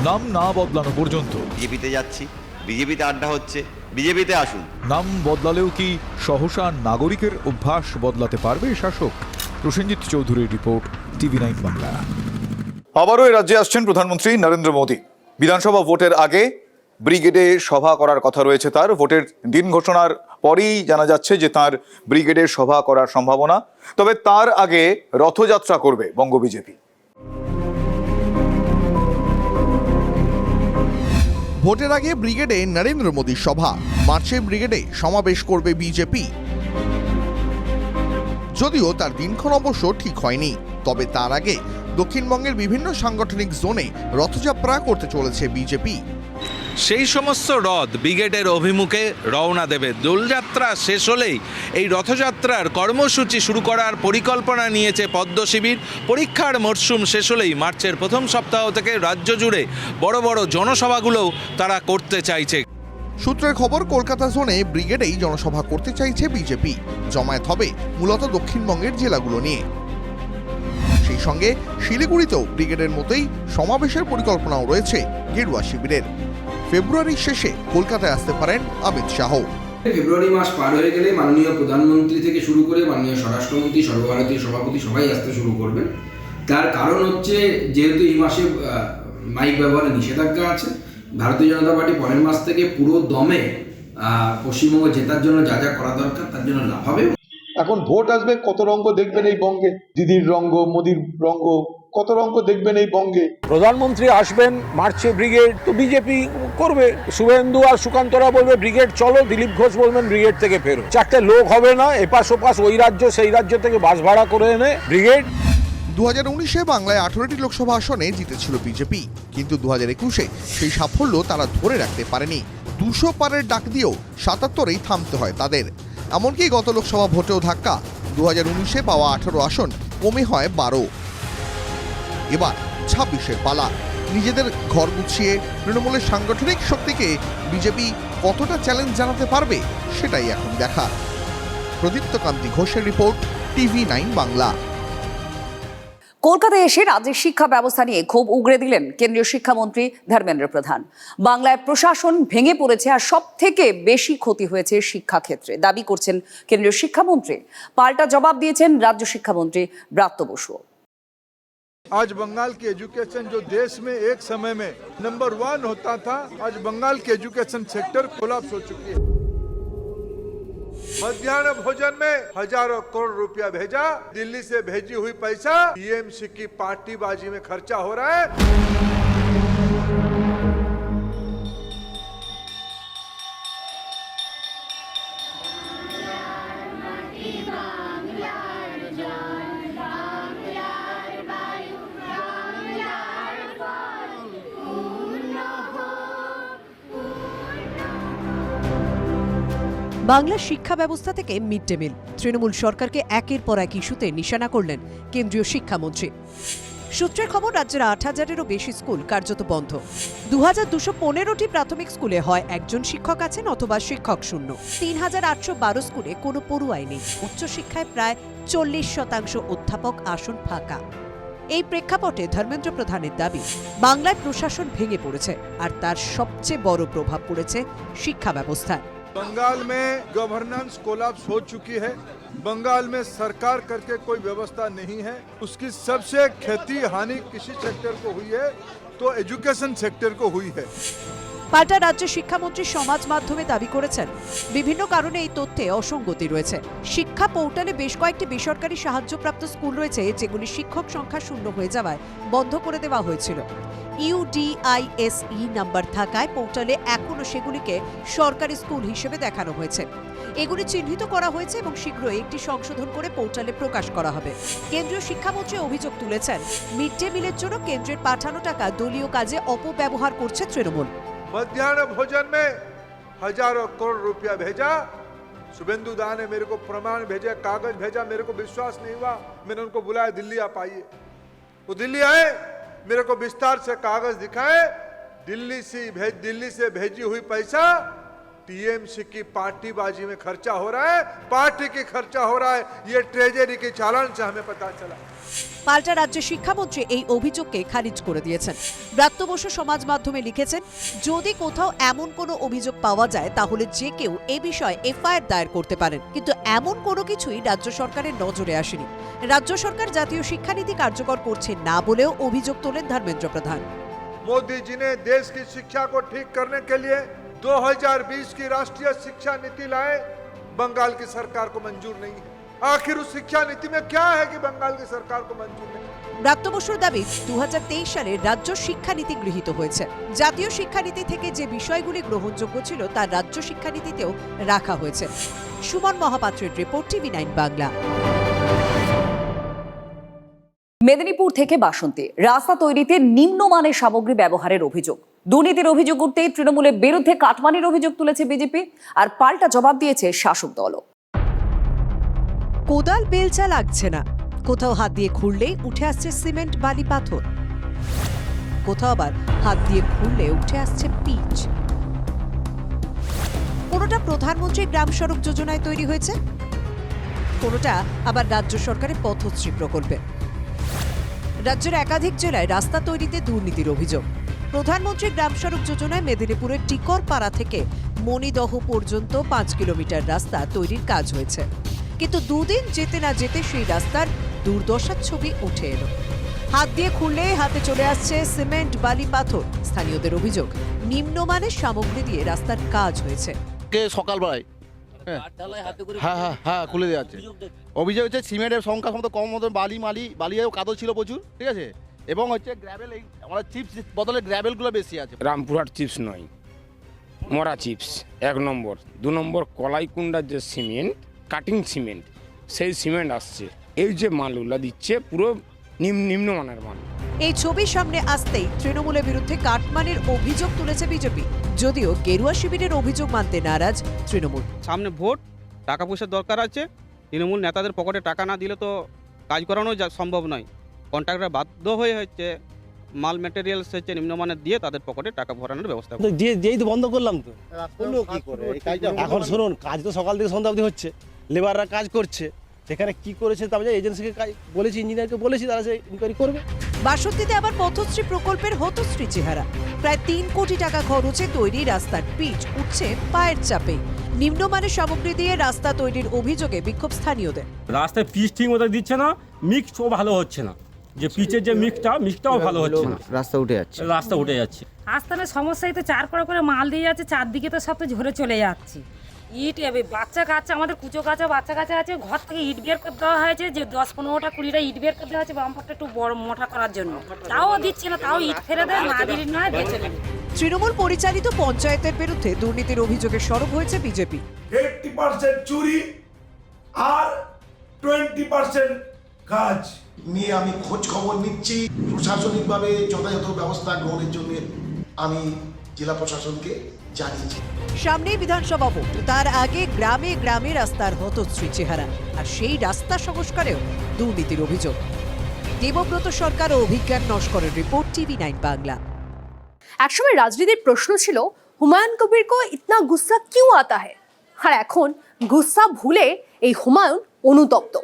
নাম না বদলানো পর্যন্ত বিজেপিতে যাচ্ছি, বিজেপিতে আড্ডা হচ্ছে, বিজেপিতে আসুন। নাম বদলালেও কি সহসা নাগরিকের অভ্যাস বদলাতে পারবে শাসক? প্রসেনজিৎ চৌধুরীর রিপোর্ট, TV9 বাংলা। আবারও এ রাজ্যে আসছেন প্রধানমন্ত্রী নরেন্দ্র মোদী। বিধানসভা ভোটের আগে ব্রিগেডে সভা করার কথা রয়েছে তার। ভোটের দিন ঘোষণার পরেই জানা যাচ্ছে যে তার ব্রিগেডে সভা করার সম্ভাবনা। তবে তার আগে রথযাত্রা করবে বঙ্গ বিজেপি। ভোটের আগে ব্রিগেডে নরেন্দ্র মোদীর সভা, মার্চে ব্রিগেডে সমাবেশ করবে বিজেপি। যদিও তার দিনক্ষণ অবশ্য ঠিক হয়নি, তবে তার আগে দক্ষিণবঙ্গের বিভিন্ন সাংগঠনিক জোনে রথযাত্রা করতে চলেছে বিজেপি। সেই সমস্ত রথ ব্রিগেডের অভিমুখে রওনা দেবে। দোলযাত্রা শেষ হলেই এই রথযাত্রার কর্মসূচি শুরু করার পরিকল্পনা নিয়েছে পদ্ম শিবির। পরীক্ষার মরশুম শেষ হলেই মার্চের প্রথম সপ্তাহ থেকে রাজ্য জুড়ে বড় বড় জনসভাগুলোও তারা করতে চাইছে। সূত্রের খবর, কলকাতা জোনে ব্রিগেডেই জনসভা করতে চাইছে বিজেপি। জমায়েত হবে মূলত দক্ষিণবঙ্গের জেলাগুলো নিয়ে। সেই সঙ্গে শিলিগুড়িতেও ব্রিগেডের মতোই সমাবেশের পরিকল্পনাও রয়েছে গেরুয়া শিবিরের। ফেব্রুয়ারির শেষে কলকাতায় আসতে পারেন অমিত শাহ। ফেব্রুয়ারি মাস পার হয়ে গেলে মাননীয় প্রধানমন্ত্রী থেকে শুরু করে মাননীয় স্বরাষ্ট্রমন্ত্রী, সর্বভারতীয় সভাপতি সবাই আসতে শুরু করবেন। তার কারণ হচ্ছে, যেহেতু এই মাসে মাইক ব্যবহারে নিষেধাজ্ঞা আছে, ভারতীয় জনতা পার্টি পরের মাস থেকে পুরো দমে পশ্চিমবঙ্গ জেতার জন্য যা যা করা দরকার তার জন্য লাফাবে। এখন ভোট আসবে, কত রঙ্গ দেখবেন এই বঙ্গে, দিদির রঙ্গ, মোদির রঙ্গ, কত রঙ্গ দেখবেন এই বঙ্গে। প্রধানমন্ত্রী আসবেন, মার্চে ব্রিগেড, তো বিজেপি করবে। শুভেন্দু আর সুকান্তরা বলবে ব্রিগেড চলো, দিলীপ ঘোষ বলবেন ব্রিগেড থেকে ফেরো। চারটে লোক হবে না, এপাশ ওপাশ, ওই রাজ্য সেই রাজ্য থেকে বাস ভাড়া করে এনে ব্রিগেড। 2019-এ বাংলায় 18টি লোকসভা আসনে জিতেছিল বিজেপি, কিন্তু 2021-এ সেই সাফল্য তারা ধরে রাখতে পারেনি। 200 পারের ডাক দিয়েও 77-এই থামতে হয় তাদের। এমনকি গত লোকসভা ভোটেও ধাক্কা, 2019-এ পাওয়া 18 আসন কমে হয় 12। এবার 26-এর পালা। নিজেদের ঘর গুছিয়ে তৃণমূলের সাংগঠনিক শক্তিকে বিজেপি কতটা চ্যালেঞ্জ জানাতে পারবে সেটাই এখন দেখা। প্রদীপ্ত কান্তি ঘোষের রিপোর্ট, TV9 বাংলা। কলকাতায় এসে রাজ্যের শিক্ষা ব্যবস্থা নিয়ে ক্ষোভ উগরে দিলেন কেন্দ্রীয় শিক্ষামন্ত্রী ধর্মেন্দ্র প্রধান। বাংলায় প্রশাসন ভেঙে পড়েছে আর সব থেকে বেশি ক্ষতি হয়েছে শিক্ষাক্ষেত্রে, দাবি করছেন কেন্দ্রীয় শিক্ষামন্ত্রী। পাল্টা জবাব দিয়েছেন রাজ্য শিক্ষামন্ত্রী ব্রাত্য বসু। आज बंगाल की एजुकेशन जो देश में एक समय में नंबर 1 होता था, आज बंगाल की एजुकेशन सेक्टर कोलैप्स हो चुकी है। मध्याह्न भोजन में हजारों करोड़ रुपया भेजा, दिल्ली से भेजी हुई पैसा टीएमसी की पार्टीबाजी में खर्चा हो रहा है। বাংলার শিক্ষা ব্যবস্থা থেকে মিড ডে মিল, তৃণমূল সরকারকে একের পর এক ইস্যুতে নিশানা করলেন কেন্দ্রীয় শিক্ষামন্ত্রী। সূত্রের খবর, রাজ্যের ৮,০০০-এরও বেশি স্কুল কার্যত বন্ধ। ২,২১৫টি প্রাথমিক স্কুলে হয় একজন শিক্ষক আছেন অথবা শিক্ষক শূন্য। ৩,৮১২ স্কুলে কোনো পড়ুয়াই নেই। উচ্চশিক্ষায় প্রায় ৪০% অধ্যাপক আসন ফাঁকা। এই প্রেক্ষাপটে ধর্মেন্দ্র প্রধানের দাবি, বাংলায় প্রশাসন ভেঙে পড়েছে আর তার সবচেয়ে বড় প্রভাব পড়েছে শিক্ষা ব্যবস্থায়। बंगाल में गवर्नेंस कोलैप्स हो चुकी है। बंगाल में सरकार करके कोई व्यवस्था नहीं है। उसकी सबसे क्षति हानि किसी सेक्टर को हुई है तो एजुकेशन सेक्टर को हुई है। পাল্টা রাজ্য শিক্ষামন্ত্রী সমাজ মাধ্যমে দাবি করেছেন, বিভিন্ন কারণে এই তথ্যে অসঙ্গতি রয়েছে। শিক্ষা পোর্টালে বেশ কয়েকটি বেসরকারি সাহায্যপ্রাপ্ত স্কুল রয়েছে যেগুলি শিক্ষক সংখ্যা শূন্য হয়ে যাওয়ায় বন্ধ করে দেওয়া হয়েছিল। UDISE নাম্বার থাকায় পোর্টালে এখনও সেগুলিকে সরকারি স্কুল হিসেবে দেখানো হয়েছে। এগুলি চিহ্নিত করা হয়েছে এবং শীঘ্রই একটি সংশোধন করে পোর্টালে প্রকাশ করা হবে। কেন্দ্রীয় শিক্ষামন্ত্রী অভিযোগ তুলেছেন, মিড ডে মিলের জন্য কেন্দ্রের পাঠানো টাকা দলীয় কাজে অপব্যবহার করছে তৃণমূল। मध्याह्न भोजन में हजारों करोड़ रुपया भेजा। शुभेंदु दा ने मेरे को प्रमाण भेजे, कागज भेजा, मेरे को विश्वास नहीं हुआ। मैंने उनको बुलाया, दिल्ली आप आइए। वो दिल्ली आए, मेरे को विस्तार से कागज दिखाए। दिल्ली से भेजी हुई पैसा टीएमसी की पार्टीबाजी में खर्चा हो रहा है, पार्टी की खर्चा हो रहा है। ये ट्रेजरी के चालान से हमें पता चला। পাল্টা রাজ্যের শিক্ষামন্ত্রী এই অভিযোগকে খারিজ করে দিয়েছেন। ব্রাত্য বসু সমাজ মাধ্যমে লিখেছেন, যদি কোথাও এমন কোনো অভিযোগ পাওয়া যায় তাহলে যে কেউ এ বিষয়ে এফআইআর দায়ের করতে পারেন, কিন্তু এমন কোনো কিছুই রাজ্য সরকারের নজরে আসেনি। রাজ্য সরকার জাতীয় শিক্ষানীতি কার্যকর করছে না বলেও অভিযোগ তোলেন ধর্মেন্দ্র প্রধান। मोदी जी ने देश की शिक्षा को ठीक करने के लिए 2020 की राष्ट्रीय शिक्षा नीति लाए, बंगाल की सरकार को मंजूर नहीं है। आखिर उस शिक्षा नीति में क्या है कि बंगाल की सरकार को मंजूर नहीं? ব্রাত্য বসুর দাবি, 2023 সালে রাজ্য শিক্ষানীতি গৃহীত হয়েছে। জাতীয় শিক্ষানীতি থেকে যে বিষয়গুলি গ্রহণযোগ্য ছিল তা রাজ্য শিক্ষানীতিতেও রাখা হয়েছে। সুমন মহাপাত্রের রিপোর্ট, TV9 বাংলা। মেদিনীপুর থেকে বাসন্তী, রাস্তা তৈরিতে নিম্নমানের সামগ্রী ব্যবহারের অভিযোগ। দুর্নীতির অভিযোগ উঠতেই তৃণমূলের বিরুদ্ধে কাটমানির অভিযোগ তুলেছে বিজেপি, আর পাল্টা জবাব দিয়েছে শাসক দলও। কোদাল বেলচা লাগছে না, কোথাও হাত দিয়ে খুঁড়লেই উঠে আসছে সিমেন্ট বালি পাথর, কোথাও আবার হাত দিয়ে খুঁড়লে উঠে আসছে পিচ। কোনোটা প্রধানমন্ত্রী গ্রাম সড়ক যোজনায় তৈরি হয়েছে, কোনোটা আবার রাজ্য সরকারের পথশ্রী প্রকল্পে। রাজ্যের একাধিক জেলায় রাস্তা তৈরিতে দুর্নীতির অভিযোগ। প্রধানমন্ত্রী গ্রাম সড়ক যোজনায় মেদিনীপুরের টিকরপাড়া থেকে মণিদহ পর্যন্ত 5 কিলোমিটার রাস্তা তৈরির কাজ হয়েছে, কিন্তু দুদিন যেতে না যেতে সেই রাস্তার দুর্দশার ছবি উঠে এলো। হাত দিয়ে খুললে হাতে চলে আসছে সিমেন্ট বালি পাথর। স্থানীয়দের অভিযোগ, নিম্নমানের সামগ্রী দিয়ে রাস্তার কাজ হয়েছে। সকালবেলায় হ্যাঁ খুলে দেওয়া যাচ্ছে। অভিযোগ হচ্ছে সিমেন্টের সংখ্যা সম্ভবত কম মতো, বালিও কাদো ছিল প্রচুর, ঠিক আছে, এবং হচ্ছে গ্র্যাভেল, এই আমাদের চিপস বদলে গ্র্যাভেলগুলো বেশি আছে। রামপুরহাট চিপস নয়, মরা চিপস 1 নম্বর। 2 নম্বর কলাইকুণ্ডার যে সিমেন্ট, কাটিং সিমেন্ট, সেই সিমেন্ট আসছে। এই যে মালগুলো দিচ্ছে পুরো নিম্নমানের মাল। এই ছবি সামনে আসতেই তৃণমূলের বিরুদ্ধে কাটমানির অভিযোগ তুলেছে বিজেপি, যদিও গেরুয়া শিবিরের অভিযোগ মানতে নারাজ তৃণমূল। সামনে ভোট, টাকা পয়সার দরকার আছে, তৃণমূল নেতাদের পকেটে টাকা না দিলে তো কাজ করানো সম্ভব নয়। কন্ট্রাক্টর বাধ্য হয়ে হচ্ছে মাল ম্যাটেরিয়ালস হচ্ছে নিম্নমানের দিয়ে তাদের পকেটে টাকা ভরানোর ব্যবস্থা যেই তো বন্ধ করলাম তো কি করে এখন শুনুন, কাজ তো সকাল থেকে সন্ধ্যা অবধি হচ্ছে, লেবাররা কাজ করছে, সেখানে কি করেছে তারপরে এজেন্সিকে বলেছি, ইঞ্জিনিয়ারকে বলেছি, তারা সে ইনকোয়ারি করবে। বাসন্তীতে আবার পথশ্রী প্রকল্পের হতশ্রী চেহারা। প্রায় 3 কোটি টাকা খরচে তৈরি রাস্তার পিচ উঠছে পায়ের চাপে। নিম্নমানের সামগ্রী দিয়ে রাস্তা তৈরির অভিযোগে বিক্ষোভ স্থানীয়দের। রাস্তায় পিচ ঠিক মতো দিচ্ছে না, মিক্সও ভালো হচ্ছে না, যে পিচের যে মিক্সটাও ভালো হচ্ছে না, রাস্তা উঠে যাচ্ছে। রাস্তার সমস্যায় তো 4 করে মাল দিয়ে যাচ্ছে, চারদিকে তো সব তো ঝরে চলে যাচ্ছে। ইট বাচ্চা কাচ্চা, আমাদের কুচো কাচ্চা বাচ্চা কাচ্চা আছে, ঘর থেকে ইট বের করে দেওয়া হয়েছে, যে 10-15টা 20টা ইট বের করে দেওয়া হয়েছে বাম্পারটা একটু বড় মোটা করার জন্য, তাও দিচ্ছে না, তাও ইট ফেলে দেয়, না দিলি নয় বেঁচে নেবে। তৃণমূল পরিচালিত পঞ্চায়েতের বিরুদ্ধে দুর্নীতির অভিযোগে সরব হয়েছে বিজেপি। 80% চুরি আর 20% কাজ নিয়ে আমি খোঁজ খবর নিচ্ছি, প্রশাসনিকভাবে যথাযথ ব্যবস্থা গ্রহণের জন্য আমি জেলা প্রশাসনকে জানিয়েছি। সামনে বিধানসভা ভোট, তার আগে গ্রামে গ্রামে রাস্তার হতশ্রী চেহারা, আর সেই রাস্তা সংস্কারেও দুর্নীতির অভিযোগ। দেবব্রত সরকার ও অভিজ্ঞান নস্করের রিপোর্ট, TV9 বাংলা। একসময় রাজনীতির প্রশ্ন ছিল হুমায়ুন কবির কো ইতনা গুস্সা কিউ আতা হ্যায়, আর এখন গুস্সা ভুলে এই হুমায়ুন অনুতপ্ত।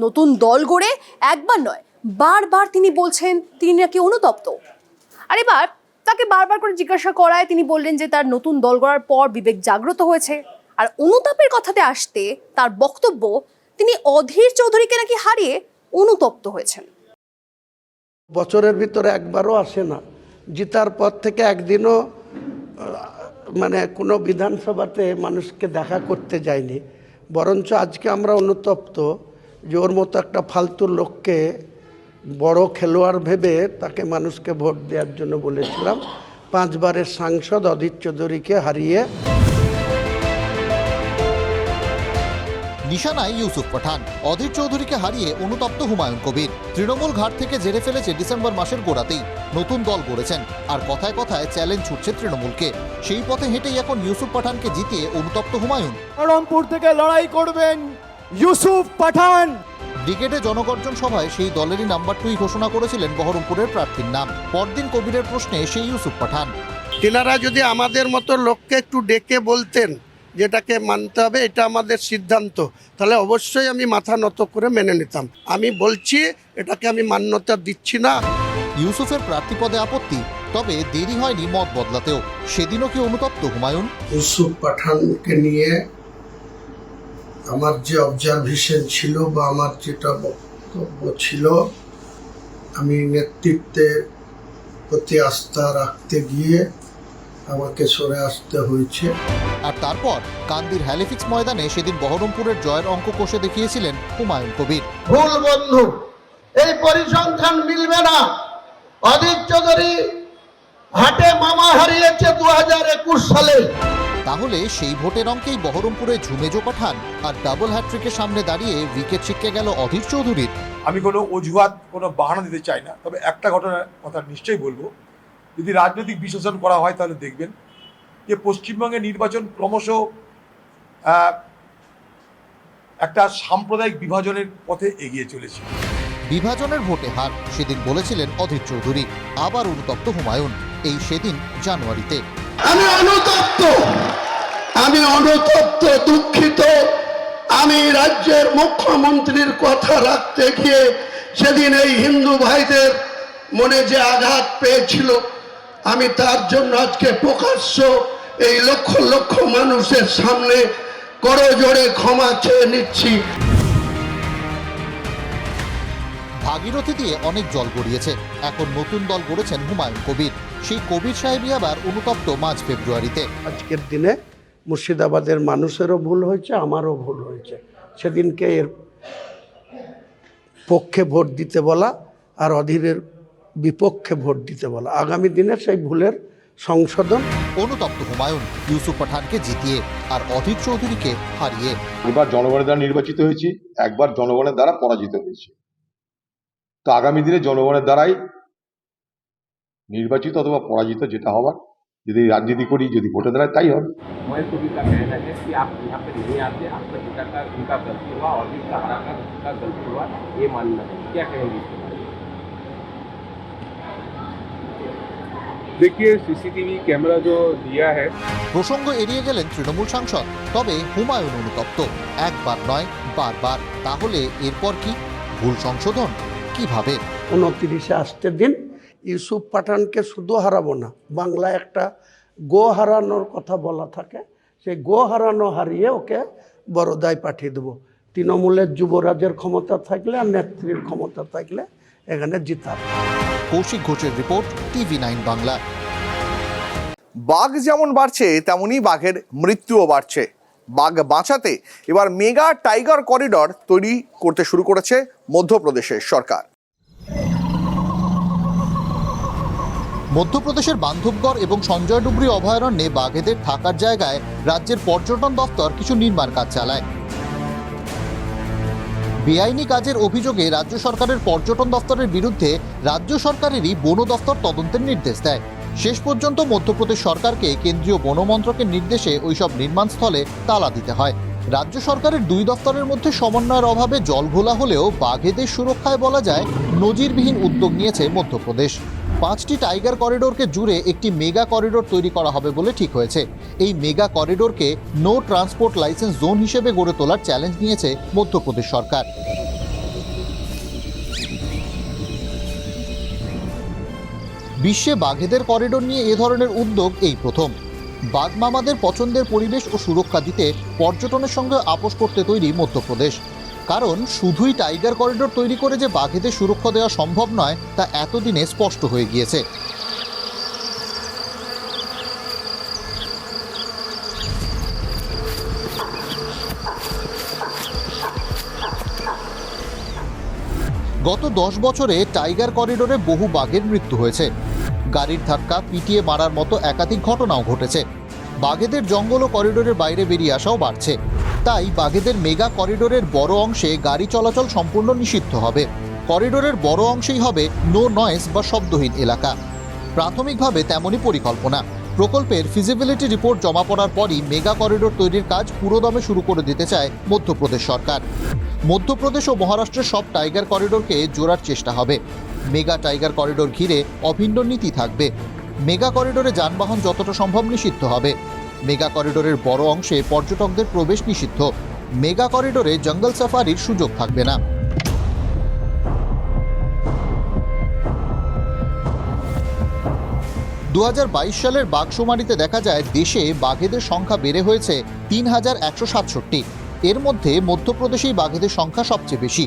নতুন দল গড়ে একবার নয় বারবার তিনি বলছেন তিনি নাকি অনুতপ্ত। আর এবার তাকে বারবার করে জিজ্ঞাসা করায় তিনি বললেন যে তার নতুন দল গড়ার পর বিবেক জাগ্রত হয়েছে। আর অনুতাপের কথাতে আসতে তার বক্তব্য তিনি অধীর চৌধুরীকে নাকি হারিয়ে অনুতপ্ত হয়েছেন। বছরের ভিতরে একবারও আসে না, জিতার পর থেকে একদিনও মানে কোনো বিধানসভাতে মানুষকে দেখা করতে যায়নি, বরঞ্চ আজকে আমরা অনুতপ্ত যে ওর মতো একটা ফালতু লোককে বড় খেলোয়াড় ভেবে তাকে মানুষকে ভোট দেওয়ার জন্য বলেছিলাম। 5 বারের সাংসদ অধীর চৌধুরীকে হারিয়ে নিশানায় ইউসুফ পাঠান, অধীর চৌধুরীকে হারিয়ে অনুতপ্ত হুমায়ুন কবির। তৃণমূল ঘাট থেকে জেরে ফেলেছে ডিসেম্বর মাসের গোড়াতেই, নতুন দল গড়েছেন, আর কথায় কথায় চ্যালেঞ্জ ছুটছে তৃণমূলকে। সেই পথে হেঁটেই এখন ইউসুফ পাঠানকে জিতিয়ে অনুতপ্ত হুমায়ুন। রংপুর থেকে লড়াই করবেন ইউসুফ পাঠান। ব্রিগেডে জনগর্জন সভায় সেই দলেরই নাম্বার 2 ঘোষণা করেছিলেন বহরমপুরের প্রার্থীর নাম। পরদিন কবিরের প্রশ্নে সেই ইউসুফ পাঠান, তেনারা যদি আমাদের মতো লোককে একটু ডেকে বলতেন যেটাকে মানতে হবে, এটা আমাদের সিদ্ধান্ত, তাহলে অবশ্যই আমি মাথা নত করে মেনে নিতাম। আমি বলছি এটাকে আমি মান্যতা দিচ্ছি না। ইউসুফের প্রার্থী পদে আপত্তি, তবে দেরি হয়নি মত বদলাতেও। সেদিনও কি অনুতপ্ত হুমায়ুন? ইউসুফ পাঠানকে নিয়ে আমার যে অবজারভেশন ছিল বা আমার যেটা বক্তব্য ছিল, আমি নেতৃত্বের প্রতি আস্থা রাখতে গিয়ে আমাকে সরে আসতে হয়েছে। আর তারপর কান্দির হ্যালিফিক্স ময়দানে সেদিন বহরমপুরের জয়ের অঙ্ক কষে দেখিয়েছিলেন হুমায়ুন কবির। ভুল বন্ধু, এই পরিসংখ্যান মিলবে না। অধীর চৌধুরী হাটে মামা হারিয়েছে 2021 সালে। তাহলে সেই ভোটের অঙ্কেই বহরমপুরে ঝুমেজো পাঠান, আর ডাবল হ্যাট্রিকের সামনে দাঁড়িয়ে উইকেট ছিটকে গেল অধীর চৌধুরীর। আমি কোনো অজুহাত, কোনো বাহানা দিতে চাই না, তবে একটা ঘটনার কথা নিশ্চয়ই বলবো। যদি রাজনৈতিক বিশ্লেষণ করা হয় তাহলে দেখবেন যে পশ্চিমবঙ্গের নির্বাচন ক্রমশ একটা সাম্প্রদায়িক বিভাজনের পথে এগিয়ে চলেছে। বিভাজনের ভোটে হার সেদিন বলেছিলেন অধীর চৌধুরী। আবার অনুতপ্ত হুমায়ুন, এই সেদিন জানুয়ারিতে। আমি অনুতপ্ত, দুঃখিত। আমি রাজ্যের মুখ্যমন্ত্রীর কথা রাখতে গিয়ে সেদিন এই হিন্দু ভাইদের মনে যে আঘাত পেয়েছিল, আমি তার জন্য আজকে প্রকাশ্য এই লক্ষ লক্ষ মানুষের সামনে করজোড়ে ক্ষমা চেয়ে নিচ্ছি। ভাগীরথী দিয়ে অনেক জল গড়িয়েছে, এখন নতুন দল গড়েছেন হুমায়ুন কবির। সেই কবির সাহেবই আবার অনুতপ্ত মাঝ ফেব্রুয়ারিতে। আজকের দিনে মুর্শিদাবাদের মানুষেরও ভুল হয়েছে, আমারও ভুল হয়েছে। সেদিনকে এর পক্ষে ভোট দিতে বলা আর অধীরের বিপক্ষে ভোট দিতে বলা, আগামী দিনে সেই ভুলের সংশোধন। অনুতপ্ত হুমায়ুন ইউসুফ পাঠানকে জিতিয়ে আর অধীর চৌধুরীকে হারিয়ে। এবার জনগণের দ্বারা নির্বাচিত হয়েছি, একবার জনগণের দ্বারা পরাজিত হয়েছি। তো আগামী দিনে জনগণের দ্বারাই নির্বাচিত অথবা পরাজিত যেটা হবার, যদি রাজনীতি করি, যদি ভোটে দাঁড়ায়, তাই হবে। देखिए सीसीटीवी कैमरा जो दिया है প্রসঙ্গ এড়িয়ে গেলেন তৃণমূল সাংসদ। তবে হুমায়ুন অনুতপ্ত, একবার নয় বারবার। তাহলে এরপর কি? ভুল সংশোধন কিভাবে? 29-এ আসতে দিন। ইউসুফ পাঠানকে শুধু হারাবো না, বাংলায় একটা গো হারানোর কথা বলা থাকে, সেই গো হারানো হারিয়ে ওকে বড়দায় পাঠিয়ে দেবো। তৃণমূলের যুবরাজের ক্ষমতা থাকলে আর নেত্রীর ক্ষমতা থাকলে এখানে জিতার। কৌশিক ঘোষের রিপোর্ট, TV9 বাংলা। বাঘ যেমন বাড়ছে তেমনি বাঘের মৃত্যুও বাড়ছে। বাঘ বাঁচাতে এবার মেগা টাইগার করিডর তৈরি করতে শুরু করেছে মধ্যপ্রদেশের সরকার। মধ্যপ্রদেশের বান্ধবগড় এবং সঞ্জয় ডুবরি অভয়ারণ্যে বাঘেদের থাকার জায়গায় রাজ্যের পর্যটন দফতর কিছু নির্মাণ কাজ চালায়। বেআইনি কাজের অভিযোগে রাজ্য সরকারের পর্যটন দফতরের বিরুদ্ধে রাজ্য সরকারেরই বন দফতর তদন্তের নির্দেশ দেয়। শেষ পর্যন্ত মধ্যপ্রদেশ সরকারকে কেন্দ্রীয় বন মন্ত্রকের নির্দেশে ওইসব নির্মাণস্থলে তালা দিতে হয়। রাজ্য সরকারের দুই দফতরের মধ্যে সমন্বয়ের অভাবে জলঘোলা হলেও বাঘেদের সুরক্ষায় বলা যায় নজিরবিহীন উদ্যোগ নিয়েছে মধ্যপ্রদেশ। 5টি টাইগার করিডোরকে জুড়ে একটি মেগা করিডোর তৈরি করা হবে বলে ঠিক হয়েছে। এই মেগা করিডোরকে নো ট্রান্সপোর্ট লাইসেন্স জোন হিসেবে গড়ে তোলার চ্যালেঞ্জ নিয়েছে মধ্যপ্রদেশ সরকার। বিশ্বে বাঘেদের করিডোর নিয়ে এ ধরনের উদ্যোগ এই প্রথম। বাঘ মামাদের পছন্দের পরিবেশ ও সুরক্ষা দিতে পর্যটনের সঙ্গে আপোষ করতে তৈরি মধ্যপ্রদেশ। কারণ শুধুই টাইগার করিডোর তৈরি করে যে বাঘেদের সুরক্ষা দেওয়া সম্ভব নয় তা এতদিনে স্পষ্ট হয়ে গিয়েছে। গত 10 বছরে টাইগার করিডোরে বহু বাঘের মৃত্যু হয়েছে। গাড়ির ধাক্কা, পিটিয়ে মারার মতো একাধিক ঘটনাও ঘটেছে। বাঘেদের জঙ্গল ও করিডোরের বাইরে বেরিয়ে আসাও বাড়ছে। তাই বাঘেদের মেগা করিডোরের বড় অংশে গাড়ি চলাচল সম্পূর্ণ নিষিদ্ধ হবে। করিডোরের বড় অংশেই হবে নো নয়েজ বা শব্দহীন এলাকা। প্রাথমিকভাবে তেমনই পরিকল্পনা। প্রকল্পের ফিজিবিলিটি রিপোর্ট জমা পড়ার পরই মেগা করিডোর তৈরির কাজ পুরোদমে শুরু করে দিতে চায় মধ্যপ্রদেশ সরকার। মধ্যপ্রদেশ ও মহারাষ্ট্রের সব টাইগার করিডোরকে জোড়ার চেষ্টা হবে। মেগা টাইগার করিডোর ঘিরে অভিন্ন নীতি থাকবে। মেগা করিডোরে যানবাহন যতটা সম্ভব নিষিদ্ধ হবে। মেগা করিডোরের বড় অংশে পর্যটকদের প্রবেশ নিষিদ্ধ। মেগা করিডোরে জঙ্গল সাফারির সুযোগ থাকবে না। দু সালের বাঘশুমারিতে দেখা যায় দেশে বাঘেদের সংখ্যা বেড়ে হয়েছে 3167। এর মধ্যে মধ্যপ্রদেশেই বাঘেদের সংখ্যা সবচেয়ে বেশি।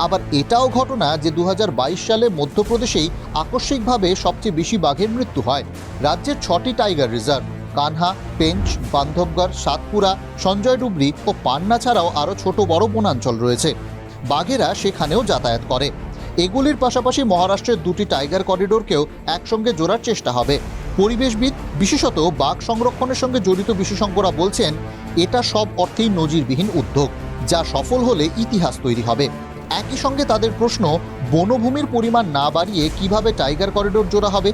আবার এটাও ঘটনা যে 2022 সালে মধ্যপ্রদেশেই আকস্মিকভাবে সবচেয়ে বেশি বাঘের মৃত্যু হয়। রাজ্যের 6টি টাইগার রিজার্ভ কানহা, পেঞ্চ, বান্ধবগড়, সাতপুরা, সঞ্জয় ডুবরি ও পান্না ছাড়াও আরও ছোট বড় বনাঞ্চল রয়েছে। বাঘেরা সেখানেও যাতায়াত করে। এগুলির পাশাপাশি মহারাষ্ট্রের 2টি টাইগার করিডোরকেও একসঙ্গে জোড়ার চেষ্টা হবে। পরিবেশবিদ, বিশেষত বাঘ সংরক্ষণের সঙ্গে জড়িত বিশেষজ্ঞরা বলছেন এটা সব অর্থেই নজিরবিহীন উদ্যোগ, যা সফল হলে ইতিহাস তৈরি হবে। একই সঙ্গে তাদের প্রশ্ন, বনভূমির পরিমাণ না বাড়িয়ে কিভাবে টাইগার করিডোর জোড়া হবে?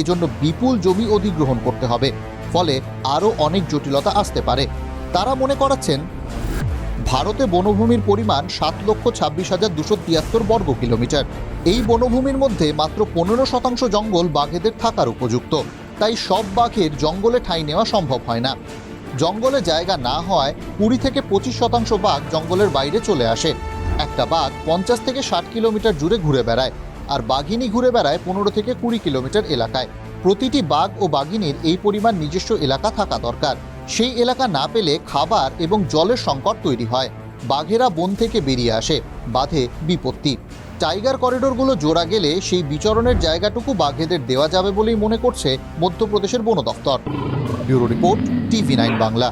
এজন্য বিপুল জমি অধিগ্রহণ করতে হবে। ফলে আরও অনেক জটিলতা আসতে পারে। তারা মনে করাচ্ছেন ভারতে বনভূমির পরিমাণ 7,26,273 বর্গ কিলোমিটার। এই বনভূমির মধ্যে মাত্র 15% জঙ্গল বাঘেদের থাকার উপযুক্ত। তাই সব বাঘের জঙ্গলে ঠাঁই নেওয়া সম্ভব হয় না। জঙ্গলে জায়গা না হওয়ায় 20 থেকে 25% বাঘ জঙ্গলের বাইরে চলে আসে। একটা বাঘ 50 থেকে 60 কিলোমিটার জুড়ে ঘুরে বেড়ায়, আর বাঘিনী ঘুরে বেড়ায় 15 থেকে 20 কিলোমিটার এলাকায়। প্রতিটি বাঘ ও বাঘিনীর এই পরিমাণ নিজস্ব এলাকা থাকা দরকার। সেই এলাকা না পেলে খাবার এবং জলের সংকট তৈরি হয়। বাঘেরা বন থেকে বেরিয়ে আসে, বাধে বিপত্তি। টাইগার করিডোরগুলো জোড়া গেলে সেই বিচরণের জায়গাটুকু বাঘেদের দেওয়া যাবে বলেই মনে করছে মধ্যপ্রদেশের বন দফতর। Bureau report, TV9 Bangla.